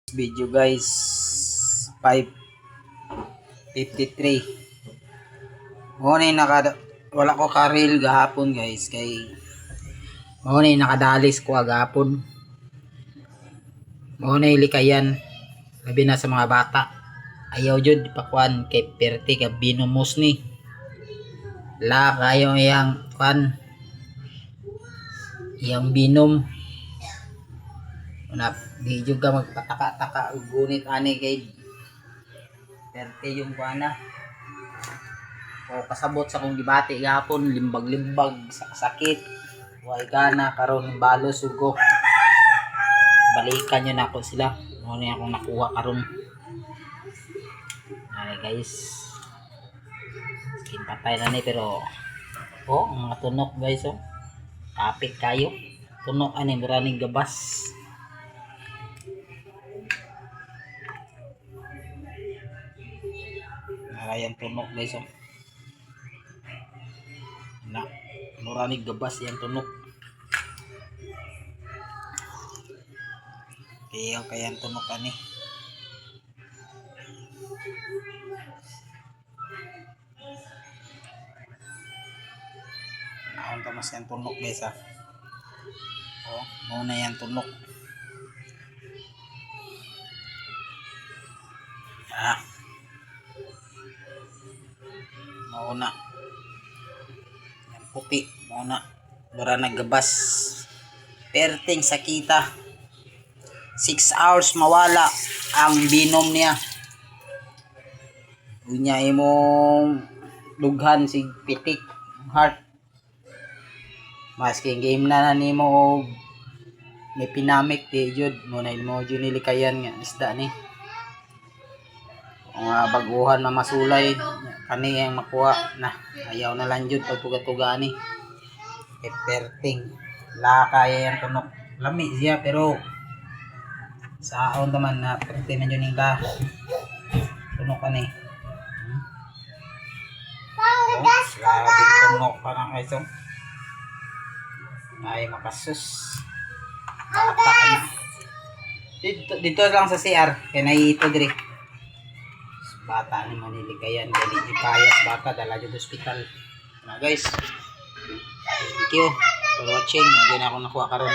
Video guys, 5:53. Wala ko karil gahapon guys kay nakadalis ko agapon. Likayan labi na sa mga bata. Ayaw jud pakuan kay perte ka binumos ni. La kayo yang kuan yang binom. Una di jud ka magpataka-taka og gunit ani kay perte yung kuana. O kasabot sa kong gibati gapon, limbag-limbag sa sakit. Way gana karon balo sugo. Balikan nyo na ako sila. Ano na akong nakuha karon. Ay guys. Skin patay na ni pero ang mga tunok guys Kapit kayo. Tunok ani maraming gabas. Ayan tunok guys na maraming gabas yan tunok. Kaya tunok ani. Naon ta mas yan tunok guys muna yan tunok. Mauna yan puti mauna bara naggabas perting sakita 6 hours mawala ang binom niya unya imong dughan si pitik heart maski game na nimo may pinamik di jud muna mo jud nilikayan nga isda ni mga baguhan na masulay kani ang makuha na ayaw na lang jud pagtuga-tuga ni perting la kaya yang tunok lami siya pero saon naman na perte man yun yung la tunok ani tunok pa na kayo ay makasus bata na dito lang sa CR kaya naito dire bata ni manilikayan kaya di kayas bata dala dito hospital na guys thank you for watching. Maganda ako nakuha karon.